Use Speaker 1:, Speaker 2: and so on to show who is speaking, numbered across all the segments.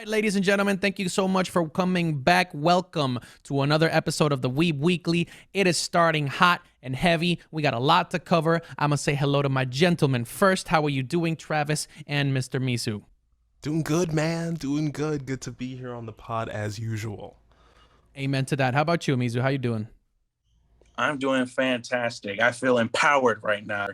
Speaker 1: All right, ladies and gentlemen, thank you so much for coming back. Welcome to another episode of the Weeb Weekly. It is starting hot and heavy. We got a lot to cover. I'm going to say hello to my gentlemen first. How are you doing, Travis and Mr. Mizu?
Speaker 2: Doing good, man. Doing good. Good to be here on the pod as usual.
Speaker 1: Amen to that. How about you, Mizu? How you doing?
Speaker 3: I'm doing fantastic. I feel empowered right now.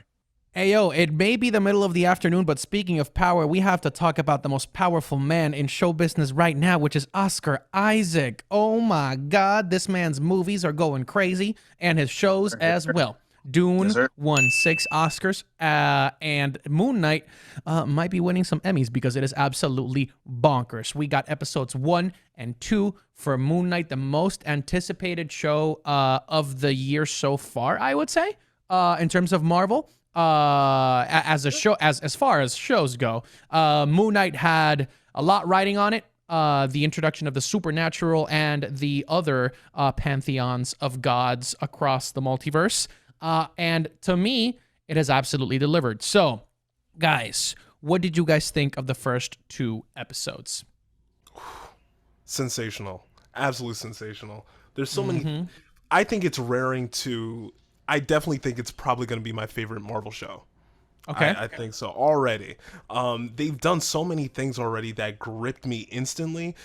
Speaker 1: Hey, yo, it may be the middle of the afternoon, but speaking of power, we have to talk about the most powerful man in show business right now, which is Oscar Isaac. Oh my God, this man's movies are going crazy, and his shows as well. Dune
Speaker 3: Yes, sir.
Speaker 1: won 6 Oscars, and Moon Knight might be winning some Emmys because it is absolutely bonkers. We got episodes 1 and 2 for Moon Knight, the most anticipated show of the year so far, I would say, in terms of Marvel. As a show, as far as shows go, Moon Knight had a lot riding on it. The introduction of the supernatural and the other pantheons of gods across the multiverse. And to me, it has absolutely delivered. So, guys, what did you guys think of the first 2 episodes?
Speaker 2: Sensational. Absolutely sensational. There's so many. I think it's raring to. I definitely think it's probably going to be my favorite Marvel show.
Speaker 1: Okay.
Speaker 2: I think so already. They've done so many things already that gripped me instantly.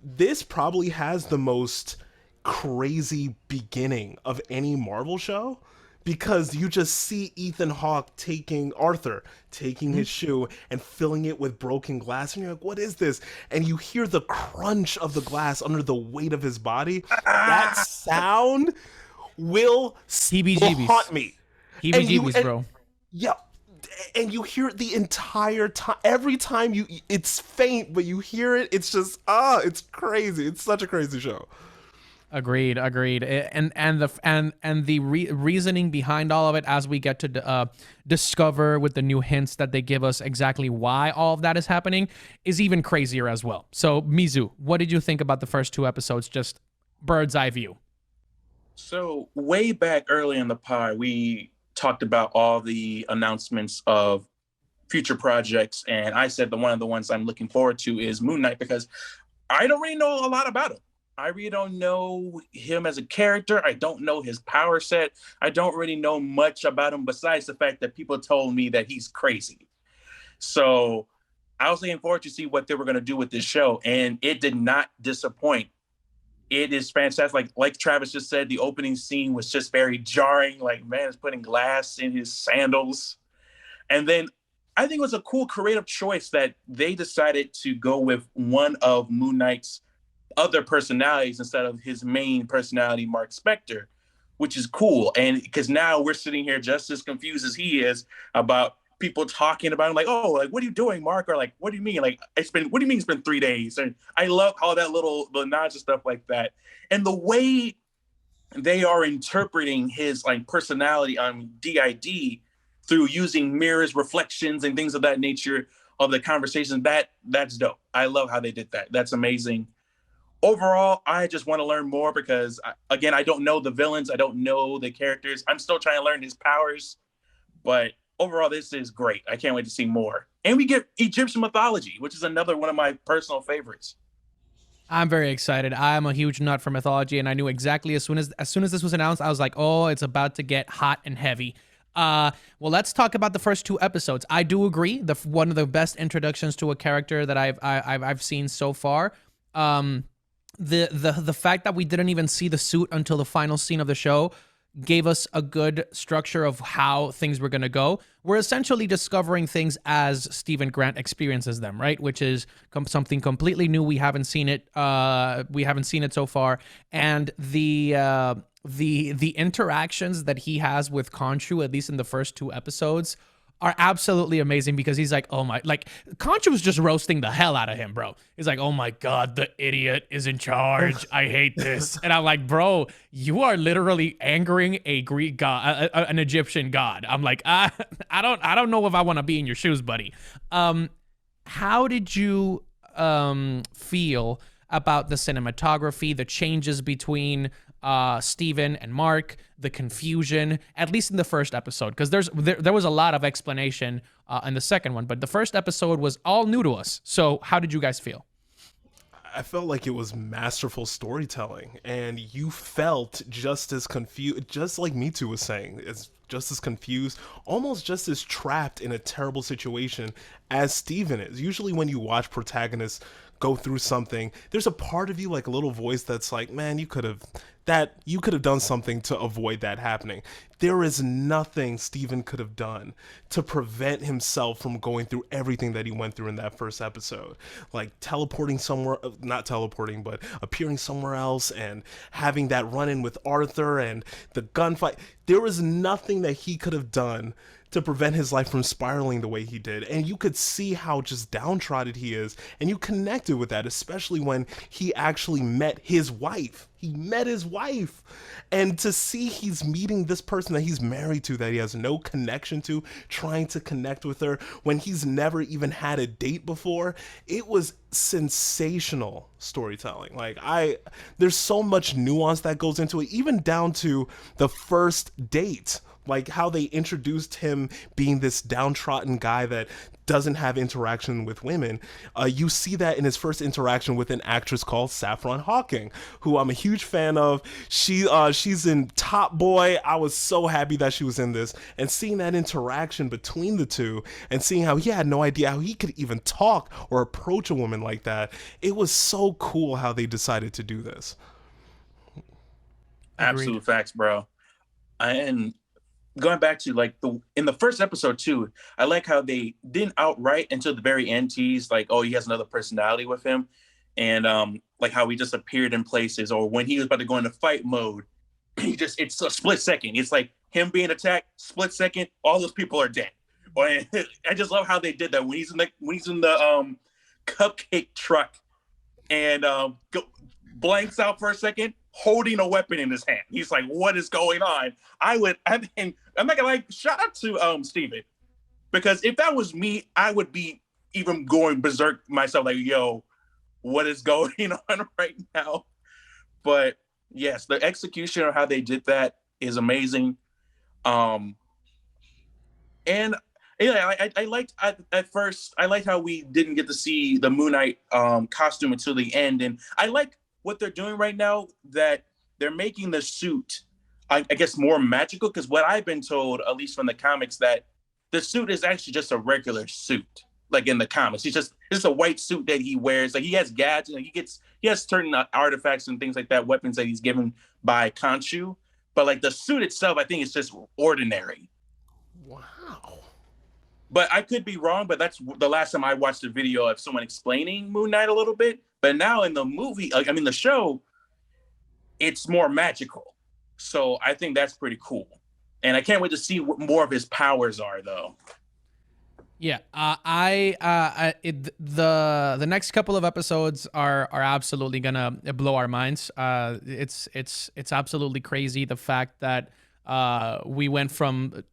Speaker 2: This probably has the most crazy beginning of any Marvel show because you just see Ethan Hawke taking his shoe and filling it with broken glass, and you're like, what is this? And you hear the crunch of the glass under the weight of his body. That sound will
Speaker 1: Heebie-jeebies.
Speaker 2: haunt me.
Speaker 1: Heebie-jeebies, bro.
Speaker 2: Yeah, and you hear it the entire time. Every time it's faint, but you hear it. It's just it's crazy. It's such a crazy show.
Speaker 1: Agreed. And the reasoning behind all of it, as we get to discover with the new hints that they give us exactly why all of that is happening, is even crazier as well. So, Mizu, what did you think about the first 2 episodes? Just bird's eye view.
Speaker 3: So way back early in the pod, we talked about all the announcements of future projects, and I said that one of the ones I'm looking forward to is Moon Knight because I don't really know a lot about him. I really don't know him as a character. I don't know his power set. I don't really know much about him besides the fact that people told me that he's crazy. So I was looking forward to see what they were going to do with this show, and it did not disappoint. It is fantastic. Like Travis just said, the opening scene was just very jarring. Like, man is putting glass in his sandals. And then I think it was a cool creative choice that they decided to go with one of Moon Knight's other personalities instead of his main personality, Mark Spector, which is cool. And because now we're sitting here just as confused as he is about people talking about him, like, oh, like, what are you doing, Mark? Or like, what do you mean? Like, what do you mean it's been 3 days? And I love all that the nods and stuff like that. And the way they are interpreting his like personality on DID through using mirrors, reflections, and things of that nature of the conversation, that's dope. I love how they did that. That's amazing. Overall, I just want to learn more because, again, I don't know the villains. I don't know the characters. I'm still trying to learn his powers. But overall, this is great. I can't wait to see more. And we get Egyptian mythology, which is another one of my personal favorites.
Speaker 1: I'm very excited. I am a huge nut for mythology, and I knew exactly as soon as this was announced, I was like, oh, it's about to get hot and heavy. Well, let's talk about the first 2 episodes. I do agree. One of the best introductions to a character that I've seen so far. The fact that we didn't even see the suit until the final scene of the show gave us a good structure of how things were going to go. We're essentially discovering things as Stephen Grant experiences them, right? Which is something completely new. We haven't seen it. We haven't seen it so far. And the interactions that he has with Khonshu, at least in the first 2 episodes, are absolutely amazing because he's like, oh my, like Khonshu was just roasting the hell out of him, bro. He's like, oh my God, the idiot is in charge. I hate this. And I'm like, bro, you are literally angering a Greek god, an Egyptian god. I'm like, I don't know if I want to be in your shoes, buddy. How did you feel about the cinematography, the changes between Steven and Mark, the confusion, at least in the first episode, because there was a lot of explanation in the second one, but the first episode was all new to us. So how did you guys feel?
Speaker 2: I felt like it was masterful storytelling, and you felt just as confused, just like Mitu was saying, it's just as confused, almost just as trapped in a terrible situation as Steven is. Usually when you watch protagonists go through something, there's a part of you, like a little voice that's like, man, you could have done something to avoid that happening. There is nothing Steven could have done to prevent himself from going through everything that he went through in that first episode. Like teleporting somewhere, not teleporting, but appearing somewhere else and having that run-in with Arthur and the gunfight. There was nothing that he could have done to prevent his life from spiraling the way he did. And you could see how just downtrodden he is. And you connected with that, especially when he actually met his wife. He met his wife. And to see he's meeting this person that he's married to, that he has no connection to, trying to connect with her when he's never even had a date before, it was sensational storytelling. Like, there's so much nuance that goes into it, even down to the first date. Like how they introduced him being this downtrodden guy that doesn't have interaction with women. You see that in his first interaction with an actress called Saffron Hawking, who I'm a huge fan of. She's in Top Boy. I was so happy that she was in this, and seeing that interaction between the two and seeing how he had no idea how he could even talk or approach a woman like that. It was so cool how they decided to do this.
Speaker 3: Absolute facts, bro. And going back to like in the first episode too, I like how they didn't outright until the very end tease like, oh, he has another personality with him, and like how he just appeared in places, or when he was about to go into fight mode, it's a split second. It's like him being attacked, split second, all those people are dead. I just love how they did that when he's in the cupcake truck and blanks out for a second, holding a weapon in his hand. He's like, what is going on? I'm not gonna lie, shout out to Steven. Because if that was me, I would be even going berserk myself, like, yo, what is going on right now? But yes, the execution of how they did that is amazing. And yeah, I liked at first, I liked how we didn't get to see the Moon Knight costume until the end. And I like what they're doing right now, that they're making the suit, I guess, more magical, because what I've been told, at least from the comics, that the suit is actually just a regular suit, like in the comics. It's a white suit that he wears. Like he has gadgets, and he has certain artifacts and things like that, weapons that he's given by Khonshu. But like the suit itself, I think it's just ordinary.
Speaker 2: Wow.
Speaker 3: But I could be wrong, but that's the last time I watched a video of someone explaining Moon Knight a little bit. But now in the movie, the show, it's more magical. So I think that's pretty cool. And I can't wait to see what more of his powers are, though.
Speaker 1: Yeah, the next couple of episodes are absolutely gonna blow our minds. It's absolutely crazy, the fact that we went from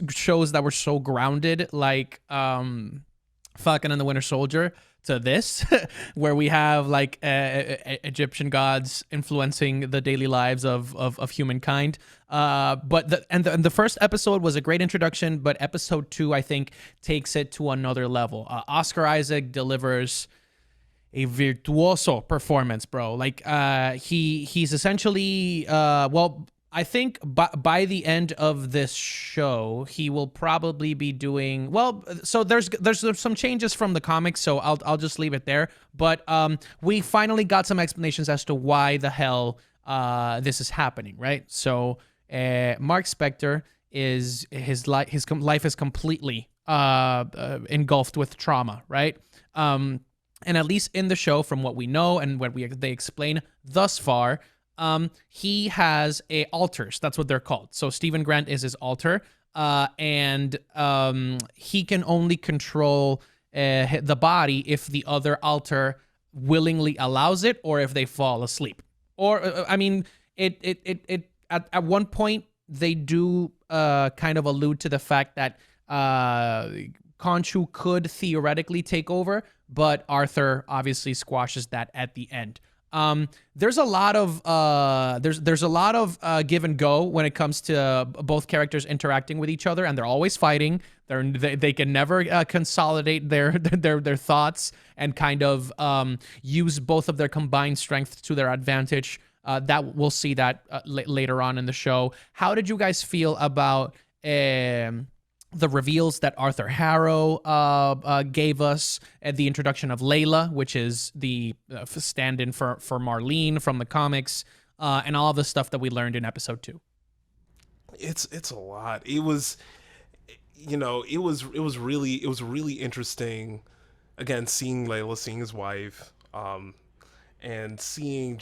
Speaker 1: shows that were so grounded, like Falcon and the Winter Soldier, to this, where we have like Egyptian gods influencing the daily lives of humankind. But the first episode was a great introduction, but episode 2, I think, takes it to another level. Oscar Isaac delivers a virtuoso performance, bro. Like he's essentially I think by the end of this show, he will probably be doing well. So there's some changes from the comics, so I'll just leave it there. But we finally got some explanations as to why the hell this is happening, right? So Mark Spector his life is completely engulfed with trauma, right? And at least in the show, from what we know and what they explain thus far, he has alters. That's what they're called. So Stephen Grant is his alter, and he can only control the body if the other alter willingly allows it, or if they fall asleep. Or at one point they do kind of allude to the fact that Khonshu could theoretically take over, but Arthur obviously squashes that at the end. There's a lot of give and go when it comes to both characters interacting with each other, and they're always fighting. They can never consolidate their thoughts and kind of use both of their combined strength to their advantage. That we'll see that later on in the show. How did you guys feel about the reveals that Arthur Harrow gave us at the introduction of Layla, which is the stand-in for Marlene from the comics, and all of the stuff that we learned in episode 2?
Speaker 2: It's a lot. It was, it was really interesting. Again, seeing Layla, seeing his wife, and seeing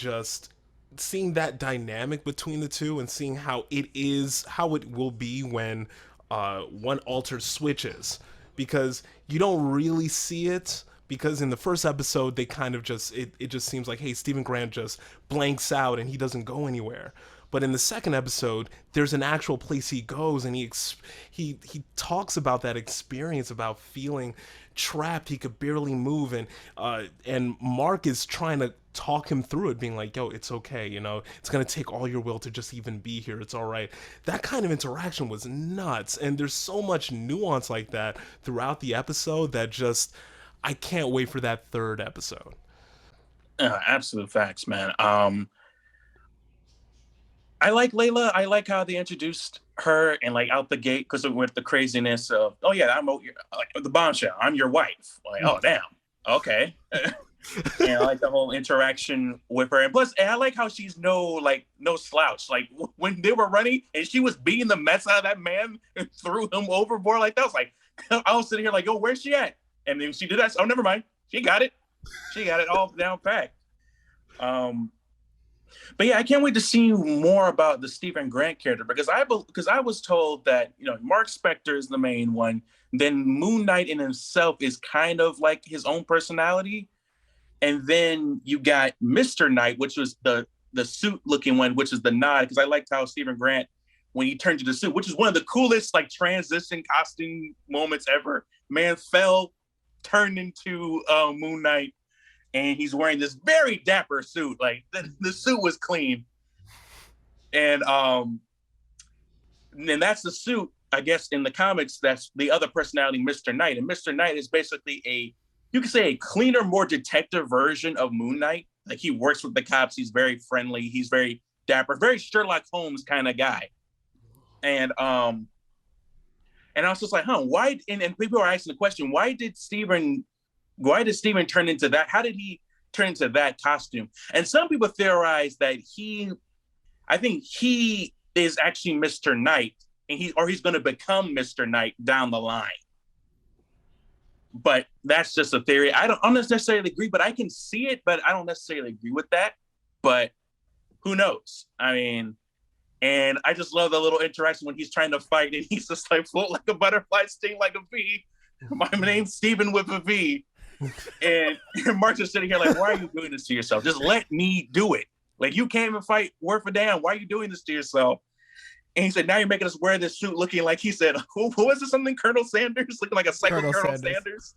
Speaker 2: that dynamic between the two, and seeing how it will be when one alter switches, because you don't really see it, because in the first episode they kind of just it just seems like, hey, Stephen Grant just blanks out and he doesn't go anywhere. But in the second episode, there's an actual place he goes, and he talks about that experience, about feeling trapped. He could barely move, and Mark is trying to talk him through it, being like, yo, it's okay, it's gonna take all your will to just even be here, it's all right. That kind of interaction was nuts, and there's so much nuance like that throughout the episode that just, I can't wait for that third episode.
Speaker 3: Absolute facts, man. I like Layla. I like how they introduced her and like out the gate, because with the craziness of, oh yeah, I'm like the bombshell, I'm your wife. Like, oh damn, okay. And I like the whole interaction with her, and plus, I like how she's no slouch. Like when they were running and she was beating the mess out of that man and threw him overboard, like that was like, I was sitting here like, oh, where's she at? And then she did that. Oh, never mind, she got it all down packed. But yeah, I can't wait to see more about the Stephen Grant character, because I was told that Mark Spector is the main one, then Moon Knight in himself is kind of like his own personality, and then you got Mr. Knight, which was the suit looking one, which is the nod, because I liked how Stephen Grant, when he turned to the suit, which is one of the coolest like transition costume moments ever. Man fell, turned into Moon Knight. And he's wearing this very dapper suit. Like the suit was clean. And that's the suit, I guess, in the comics, that's the other personality, Mr. Knight. And Mr. Knight is basically you could say a cleaner, more detective version of Moon Knight. Like he works with the cops. He's very friendly. He's very dapper, very Sherlock Holmes kind of guy. And I was just like, why? And people are asking the question, why did Steven turn into that? How did he turn into that costume? And some people theorize that I think he is actually Mr. Knight, and he's going to become Mr. Knight down the line. But that's just a theory. I don't necessarily agree, but I can see it, but I don't necessarily agree with that. But who knows? I mean, and I just love the little interaction when he's trying to fight, and he's just like, float like a butterfly, sting like a bee. My name's Steven with a V. And Mark's just sitting here like, why are you doing this to yourself? Just let me do it. Like, you can't even fight worth a damn. Why are you doing this to yourself? And he said, now you're making us wear this suit looking like, he said, who was it, something? Colonel Sanders? Looking like a psycho Colonel Sanders.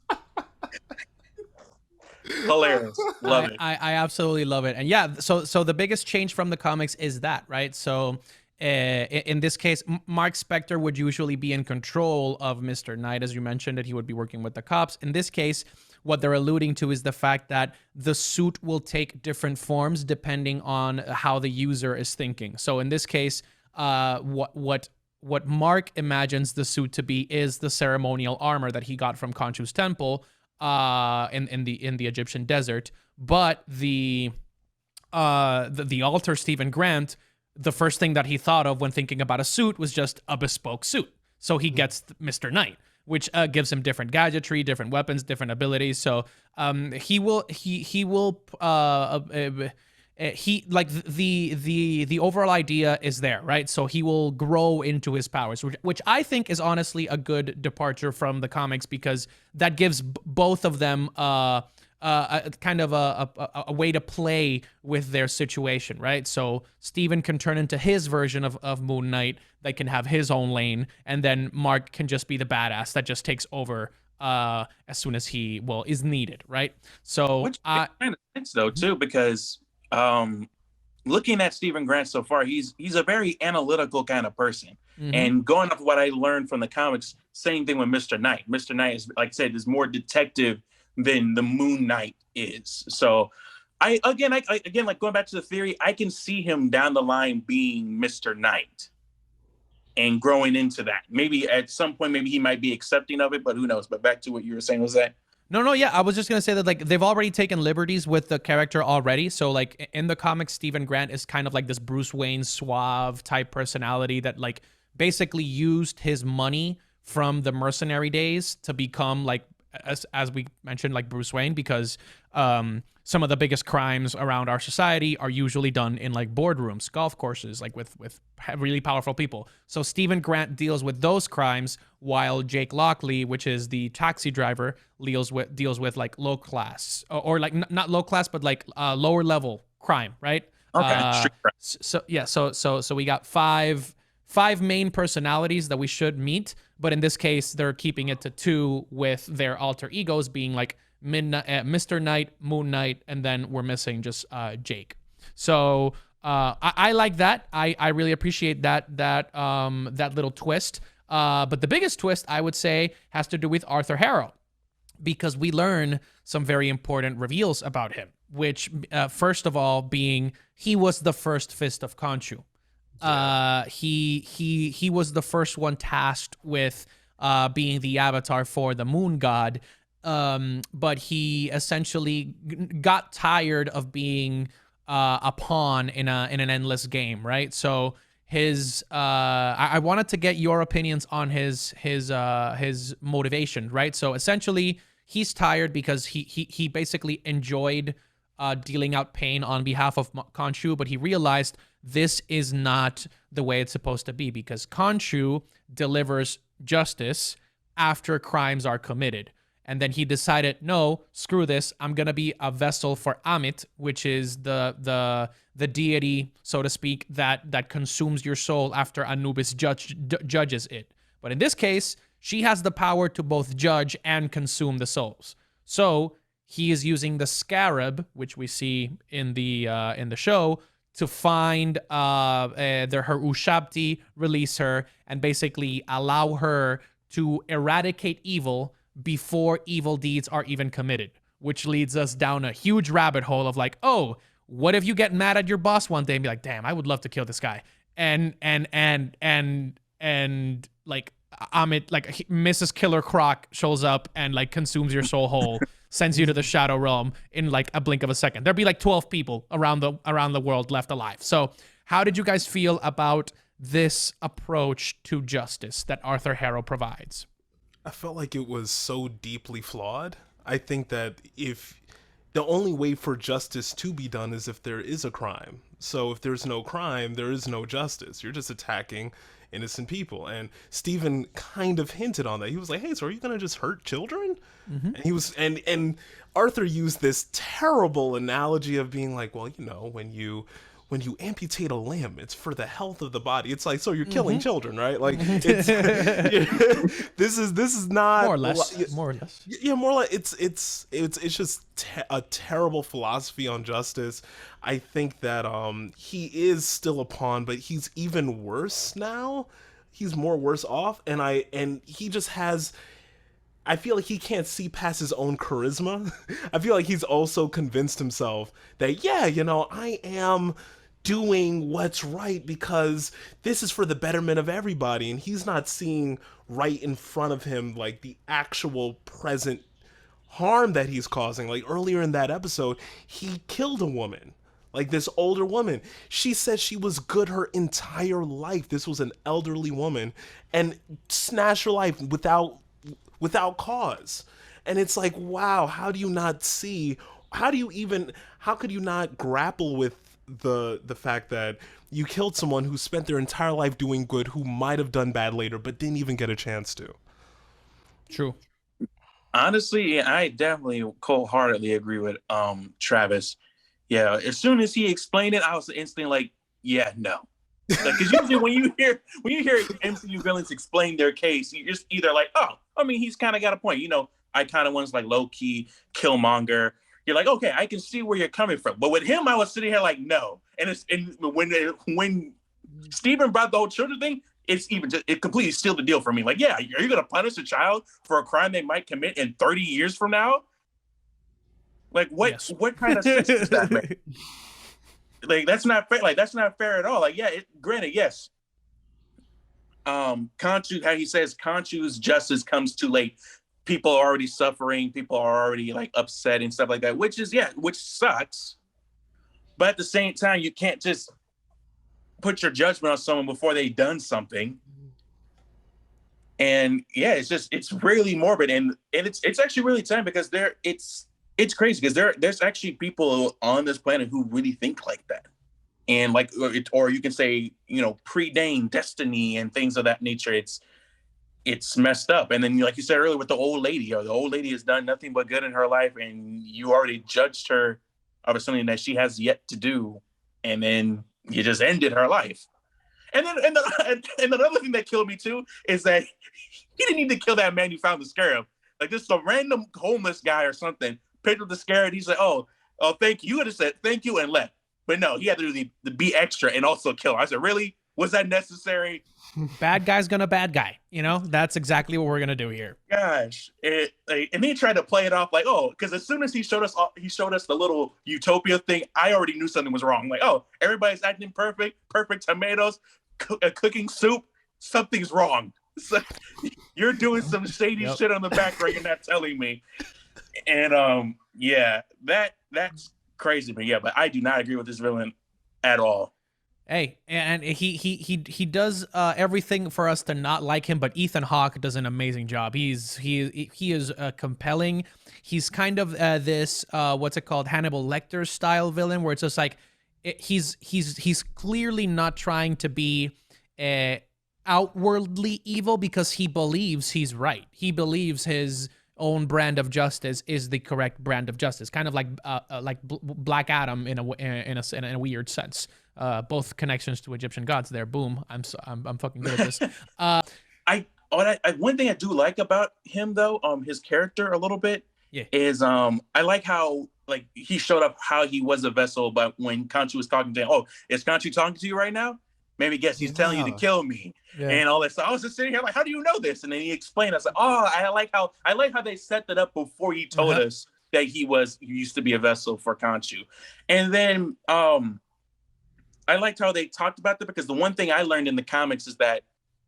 Speaker 3: Hilarious. Love it.
Speaker 1: I absolutely love it. And yeah, so the biggest change from the comics is that, right? So in this case, Mark Spector would usually be in control of Mr. Knight, as you mentioned, that he would be working with the cops. In this case, what they're alluding to is the fact that the suit will take different forms depending on how the user is thinking. So in this case, what Mark imagines the suit to be is the ceremonial armor that he got from Khonshu's temple in the Egyptian desert. But the alter Stephen Grant, the first thing that he thought of when thinking about a suit was just a bespoke suit. So he gets Mr. Knight, which gives him different gadgetry, different weapons, different abilities. So he like the overall idea is there, right? So he will grow into his powers, which I think is honestly a good departure from the comics, because that gives both of them kind of a way to play with their situation, right? So Steven can turn into his version of Moon Knight that can have his own lane, and then Mark can just be the badass that just takes over as soon as he is needed, right? So
Speaker 3: which kind of sense though too, because looking at Stephen Grant so far, he's a very analytical kind of person. Mm-hmm. And going off what I learned from the comics, Same thing with Mr. Knight. Mr. Knight is, like I said, is more detective than the Moon Knight is. So I again, like going back to the theory, I can see him down the line being Mr. Knight and growing into that. Maybe at some point, maybe he might be accepting of it, but who knows? But back to what you were saying, was that?
Speaker 1: No, yeah, I was just gonna say that like they've already taken liberties with the character already. So like in the comics, Stephen Grant is kind of like this Bruce Wayne suave type personality that like basically used his money from the mercenary days to become like as we mentioned like Bruce Wayne, because some of the biggest crimes around our society are usually done in like boardrooms, golf courses, like with really powerful people. So Stephen Grant deals with those crimes, while Jake Lockley, which is the taxi driver, deals with like low class or like not low class, but like lower level crime, right?
Speaker 3: Okay.
Speaker 1: So yeah, so we got five main personalities that we should meet, but in this case, they're keeping it to two, with their alter egos being like Mr. Knight, Moon Knight, and then we're missing just Jake. So I like that. I really appreciate that little twist. But the biggest twist, I would say, has to do with Arthur Harrow, because we learn some very important reveals about him, which first of all being he was the first Fist of Khonshu. He was the first one tasked with being the avatar for the moon god. But he essentially got tired of being a pawn in an endless game, right? So his I wanted to get your opinions on his motivation, right? So essentially, he's tired because he basically enjoyed dealing out pain on behalf of Khonshu, but he realized this is not the way it's supposed to be, because Khonshu delivers justice after crimes are committed. And then he decided, no, screw this. I'm gonna be a vessel for Amit, which is the deity, so to speak, that consumes your soul after Anubis judges it. But in this case, she has the power to both judge and consume the souls. So he is using the scarab, which we see in the show, to find her Ushabti, release her, and basically allow her to eradicate evil before evil deeds are even committed, which leads us down a huge rabbit hole of like, oh, what if you get mad at your boss one day and be like, damn, I would love to kill this guy, and like Amit, like Mrs. Killer Croc shows up and like consumes your soul whole, sends you to the Shadow Realm in like a blink of a second. There'd be like 12 people around the world left alive. So how did you guys feel about this approach to justice that Arthur Harrow provides?
Speaker 2: I felt like it was so deeply flawed. I think that if the only way for justice to be done is if there is a crime. So if there's no crime, there is no justice. You're just attacking innocent people. And Stephen kind of hinted on that. He was like, hey, so are you going to just hurt children? Mm-hmm. And he was, and Arthur used this terrible analogy of being like, well, you know, when you amputate a limb, it's for the health of the body. It's like, so you're killing children, right? Like, it's this is not
Speaker 1: more or less.
Speaker 2: Yeah, more like it's just a terrible philosophy on justice. I think that he is still a pawn, but he's even worse now. He's more worse off, and he just has. I feel like he can't see past his own charisma. I feel like he's also convinced himself that, yeah, you know, I am doing what's right because this is for the betterment of everybody, and he's not seeing right in front of him like the actual present harm that he's causing. Like earlier in that episode, he killed a woman, like this older woman. She said she was good her entire life. This was an elderly woman, and snatched her life without cause. And it's like, wow, how do you not see, how could you not grapple with the fact that you killed someone who spent their entire life doing good, who might have done bad later but didn't even get a chance to?
Speaker 1: True.
Speaker 3: Honestly, I definitely cold-heartedly agree with Travis. Yeah, as soon as he explained it, I was instantly like, yeah, no. Because usually when you hear MCU villains explain their case, you just either like, oh, I mean, he's kind of got a point. You know, I kind of was like low-key Killmonger. You're like, okay, I can see where you're coming from. But with him, I was sitting here like, no. And when Steven brought the whole children thing, it's even just, it completely sealed the deal for me. Like, yeah, are you going to punish a child for a crime they might commit in 30 years from now? Like, what kind of sense does that make? Like, that's not fair. Like, that's not fair at all. Like, yeah, granted, yes. Khonshu, how he says Khonshu's justice comes too late. People are already suffering. People are already like upset and stuff like that, which sucks. But at the same time, you can't just put your judgment on someone before they've done something. And yeah, it's really morbid, and it's actually really time because it's crazy because there's actually people on this planet who really think like that. And like, or you can say, predain destiny and things of that nature. It's messed up. And then, like you said earlier, with the old lady, the old lady has done nothing but good in her life, and you already judged her of something that she has yet to do, and then you just ended her life. And then, and another thing that killed me too is that he didn't need to kill that man who found the scarab. Like, this is a random homeless guy or something picked up the scarab. He's like, oh, thank you. You would have said thank you and left. But no, he had to do the be extra and also kill her. I said, really? Was that necessary?
Speaker 1: Bad guy's gonna bad guy. That's exactly what we're gonna do here.
Speaker 3: Gosh, and he tried to play it off like, oh, because as soon as he showed us the little utopia thing, I already knew something was wrong. Like, oh, everybody's acting perfect tomatoes, cooking soup. Something's wrong. So, you're doing some shady shit on the background. You're not telling me. And yeah, that's crazy. But I do not agree with this villain at all.
Speaker 1: Hey, and he does everything for us to not like him, but Ethan Hawke does an amazing job. He is compelling. He's kind of this what's it called, Hannibal Lecter style villain, where it's just like he's clearly not trying to be outwardly evil because he believes he's right. He believes his own brand of justice is the correct brand of justice, kind of like Black Adam in a weird sense. Both connections to Egyptian gods there. Boom. I'm fucking good at this.
Speaker 3: One thing I do like about him though, his character a little bit, is I like how like he showed up how he was a vessel, but when Khonshu was talking to him, oh, is Khonshu talking to you right now? Maybe guess he's telling you to kill me and all that stuff. I was just sitting here like, how do you know this? And then he explained. I was like, oh, I like how they set that up before he told us that he used to be a vessel for Khonshu. And then I liked how they talked about that, because the one thing I learned in the comics is that,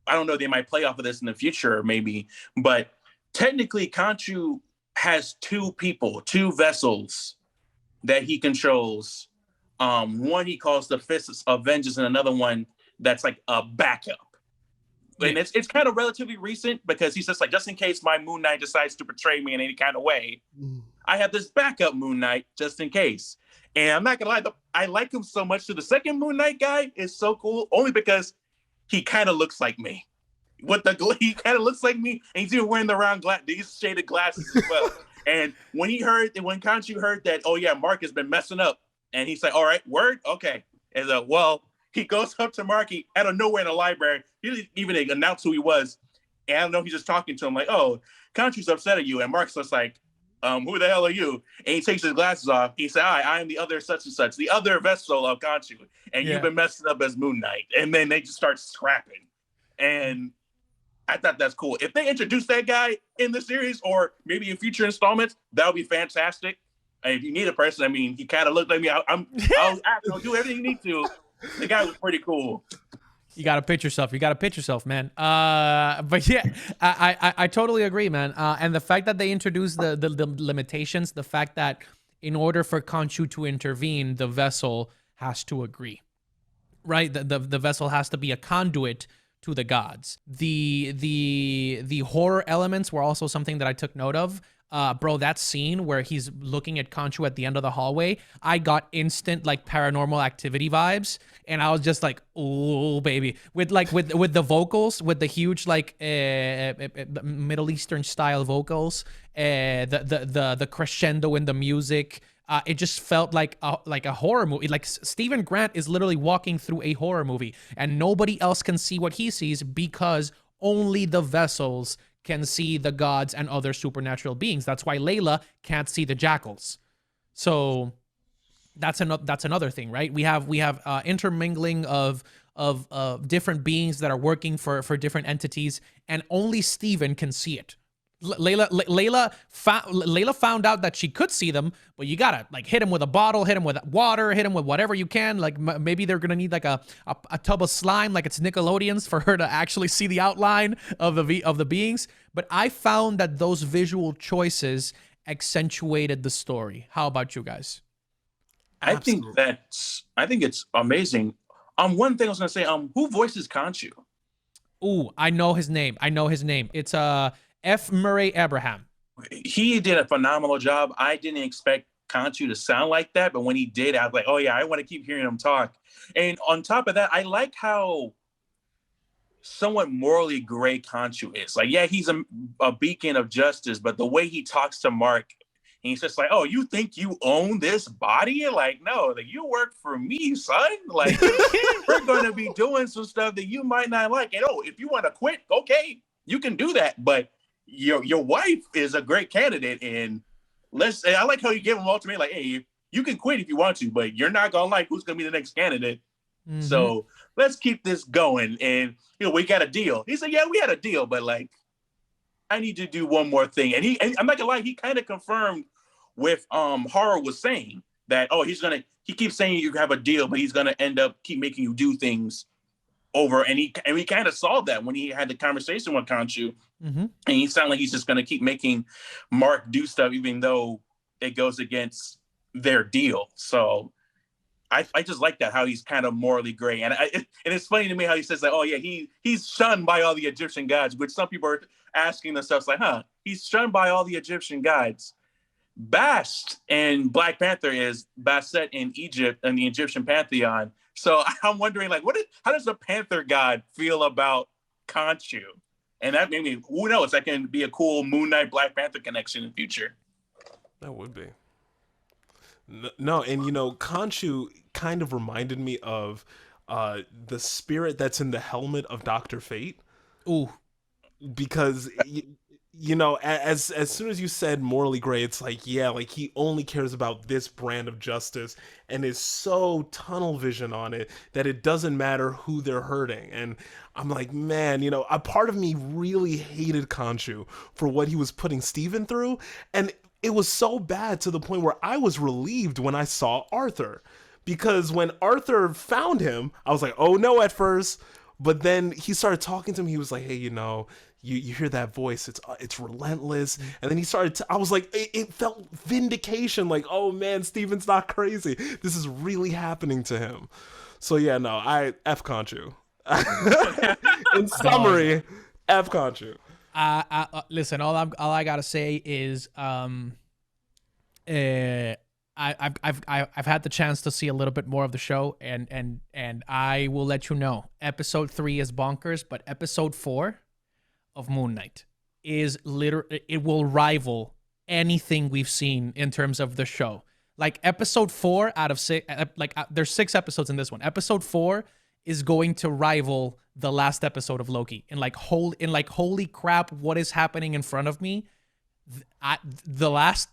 Speaker 3: I don't know, they might play off of this in the future maybe, but technically Khonshu has two vessels that he controls. One he calls the Fist of Vengeance, and another one that's like a backup. And it's kind of relatively recent, because he's just like, just in case my Moon Knight decides to betray me in any kind of way, I have this backup Moon Knight just in case. And I'm not gonna lie, I like him so much. So the second Moon Knight guy is so cool, only because he kind of looks like me. He kind of looks like me, and he's even wearing these shaded glasses as well. And when Khonshu heard that, oh yeah, Mark has been messing up, and he's like, all right, word, okay. And he goes up to Mark out of nowhere in the library. He didn't even announce who he was. And I don't know, he's just talking to him like, oh, Khonshu's upset at you. And Mark's just like, who the hell are you? And he takes his glasses off. He said, I am the other such and such, the other vessel of Khonshu. And you've been messing up as Moon Knight. And then they just start scrapping. And I thought that's cool. If they introduce that guy in the series, or maybe in future installments, that would be fantastic. And if you need a person, I mean, he kind of looked like me. I'll do everything you need to. The guy was pretty cool.
Speaker 1: You gotta pitch yourself. Man. But yeah, I totally agree, man. And the fact that they introduced the limitations, the fact that in order for Khonshu to intervene, the vessel has to agree, right? The vessel has to be a conduit to the gods. The horror elements were also something that I took note of. Bro, that scene where he's looking at Khonshu at the end of the hallway, I got instant like Paranormal Activity vibes, and I was just like, oh baby, with the vocals, with the huge like Middle Eastern style vocals, the crescendo in the music. It just felt like a horror movie. Like Stephen Grant is literally walking through a horror movie, and nobody else can see what he sees because only the vessels can see the gods and other supernatural beings. That's why Layla can't see the jackals. So that's another thing, right? We have intermingling of different beings that are working for different entities, and only Steven can see it. Layla found out that she could see them, but you gotta like hit him with a bottle, hit him with water, hit him with whatever you can. Like maybe they're gonna need like a tub of slime, like it's Nickelodeon's, for her to actually see the outline of the beings. But I found that those visual choices accentuated the story. How about you guys?
Speaker 3: I think it's amazing. One thing I was gonna say, who voices Khonshu?
Speaker 1: Ooh, I know his name. It's F. Murray Abraham.
Speaker 3: He did a phenomenal job. I didn't expect Khonshu to sound like that, but when he did, I was like, oh yeah, I want to keep hearing him talk. And on top of that, I like how somewhat morally gray Khonshu is. Like, yeah, he's a beacon of justice, but the way he talks to Mark, and he's just like, oh, you think you own this body? Like, no, like, you work for me, son. Like, we're going to be doing some stuff that you might not like. And if you want to quit, okay, you can do that. But your wife is a great candidate. And I like how you give him ultimately, like, hey, you can quit if you want to, but you're not going to like who's going to be the next candidate. Mm-hmm. So let's keep this going. And, we got a deal. He said, yeah, we had a deal, but like, I need to do one more thing. And I'm not gonna lie, he kind of confirmed with Horror was saying that, he keeps saying you have a deal, but he's gonna end up keep making you do things over. And we kind of saw that when he had the conversation with Khonshu. Mm-hmm. And he sounded like he's just gonna keep making Mark do stuff, even though it goes against their deal. So I just like that, how he's kind of morally gray. And it's funny to me how he says that, oh yeah, he's shunned by all the Egyptian gods, which some people are asking themselves like, he's shunned by all the Egyptian gods. Bast in Black Panther is Bastet in Egypt and the Egyptian pantheon. So I'm wondering, like, how does the Panther god feel about Khonshu? And that maybe, who knows, that can be a cool Moon Knight Black Panther connection in the future.
Speaker 2: That would be. No, and Khonshu kind of reminded me of the spirit that's in the helmet of Dr. Fate.
Speaker 1: Ooh.
Speaker 2: Because as soon as you said morally gray, it's like, yeah, like he only cares about this brand of justice and is so tunnel vision on it that it doesn't matter who they're hurting. And I'm like, man, a part of me really hated Khonshu for what he was putting Steven through. And it was so bad to the point where I was relieved when I saw Arthur. Because when Arthur found him, I was like, oh no, at first. But then he started talking to me. He was like, hey, you hear that voice. It's relentless. And then he started, I was like, it felt vindication. Like, oh man, Steven's not crazy. This is really happening to him. So yeah, no, I F Khonshu. In summary, F Khonshu.
Speaker 1: Listen, all I gotta say is, I've had the chance to see a little bit more of the show, and I will let you know, episode 3 is bonkers, but episode 4 of Moon Knight is it will rival anything we've seen in terms of the show. Like episode 4 out of 6, there's 6 episodes in this one. Episode 4 is going to rival the last episode of Loki in holy crap, what is happening in front of me. The last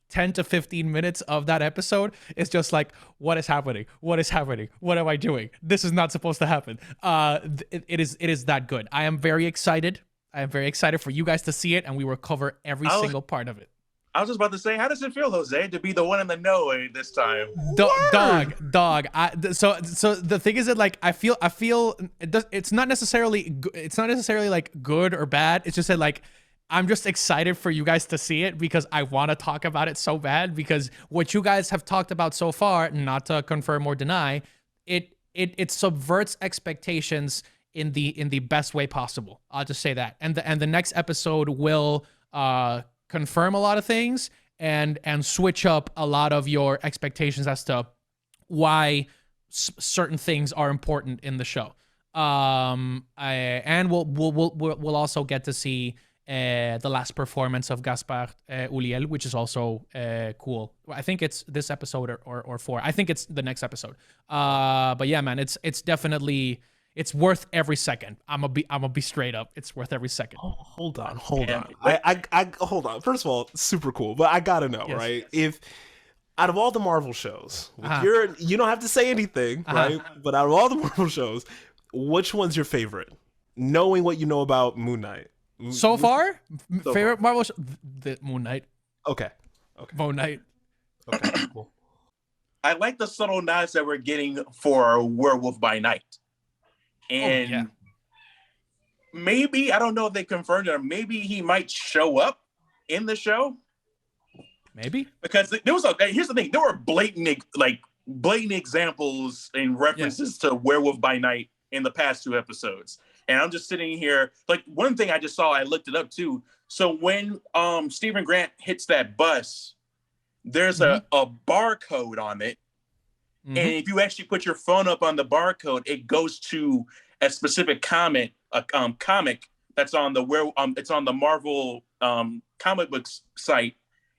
Speaker 1: 10 to 15 minutes of that episode is just like, what is happening? What is happening? What am I doing? This is not supposed to happen. It is that good. I am very excited. For you guys to see it, and we will cover every single part of it.
Speaker 3: I was just about to say, how does it feel, Jose, to be the one in the know this time?
Speaker 1: Dog. So the thing is that, like, I feel it's not necessarily like good or bad. It's just that, like, I'm just excited for you guys to see it because I want to talk about it so bad, because what you guys have talked about so far, not to confirm or deny, it subverts expectations in the best way possible. I'll just say that. And the next episode will confirm a lot of things and switch up a lot of your expectations as to why certain things are important in the show. And we'll also get to see the last performance of Gaspard Ulliel, which is also cool. I think it's this episode or 4. I think it's the next episode. But yeah, man, it's definitely, it's worth every second. I'm gonna be straight up. It's worth every second.
Speaker 2: Oh, hold on. I hold on. First of all, super cool, but I gotta know, yes, right? Yes. If out of all the Marvel shows, you don't have to say anything, right? But out of all the Marvel shows, which one's your favorite? Knowing what you know about Moon Knight.
Speaker 1: So far, favorite Marvel show? The Moon Knight.
Speaker 2: Okay.
Speaker 1: Moon Knight.
Speaker 2: Okay, cool.
Speaker 3: I like the subtle nods that we're getting for Werewolf by Night. And maybe, I don't know if they confirmed it, or maybe he might show up in the show.
Speaker 1: Maybe.
Speaker 3: Because there was here's the thing, there were blatant examples and references to Werewolf by Night in the past 2 episodes. And I'm just sitting here, like, one thing I just saw, I looked it up too. So when Stephen Grant hits that bus, there's a barcode on it. And if you actually put your phone up on the barcode, it goes to a specific comic that's on the it's on the Marvel comic books site,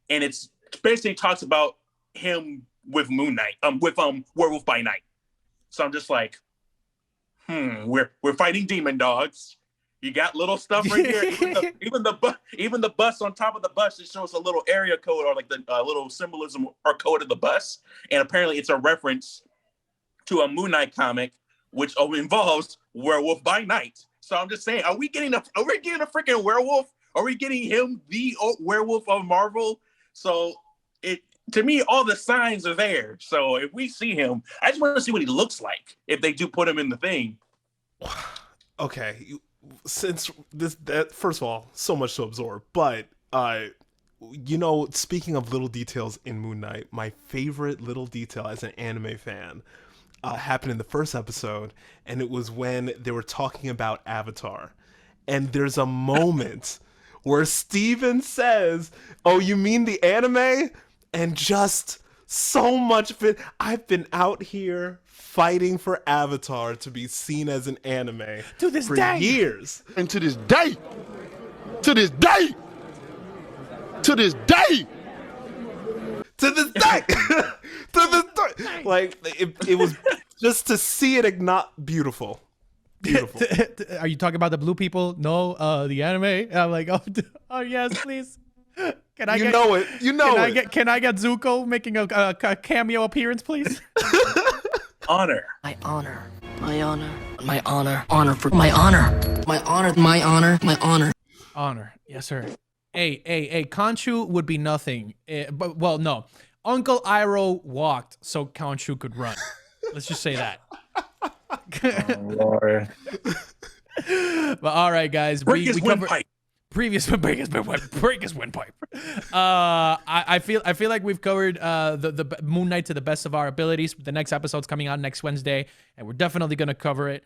Speaker 3: and it's basically talks about him with Moon Knight, with Werewolf by Night. So I'm just like, we're fighting demon dogs. You got little stuff right here. even the bus, on top of the bus, it shows a little area code, or like the little symbolism or code of the bus. And apparently it's a reference to a Moon Knight comic, which involves Werewolf by Night. So I'm just saying, are we getting a freaking werewolf? Are we getting him, the werewolf of Marvel? So to me, all the signs are there. So if we see him, I just want to see what he looks like if they do put him in the thing.
Speaker 2: Okay. Since that first of all, so much to absorb, but speaking of little details in Moon Knight, my favorite little detail as an anime fan happened in the first episode, and it was when they were talking about Avatar, and there's a moment where Steven says, "Oh, you mean the anime?" And just so much of it. I've been out here fighting for Avatar to be seen as an anime
Speaker 1: to this
Speaker 2: for
Speaker 1: day.
Speaker 2: Years.
Speaker 4: And to this day, to this day, to this day,
Speaker 2: to this day, to this day. Like, it was just to see it not beautiful. Beautiful.
Speaker 1: Are you talking about the blue people? No, the anime. And I'm like, oh yes, please. Can I get it? Can I get Zuko making a cameo appearance, please?
Speaker 3: Honor.
Speaker 5: My honor. My honor. My honor. Honor for my honor. My honor. My honor. My honor.
Speaker 1: Honor. Yes, sir. Hey. Khonshu would be nothing. But well, no. Uncle Iroh walked so Khonshu could run. Let's just say that.
Speaker 3: Oh, Lord.
Speaker 1: But all right, guys.
Speaker 3: Break his windpipe.
Speaker 1: Break his windpipe. I feel like we've covered the Moon Knight to the best of our abilities. The next episode's coming out next Wednesday, and we're definitely gonna cover it.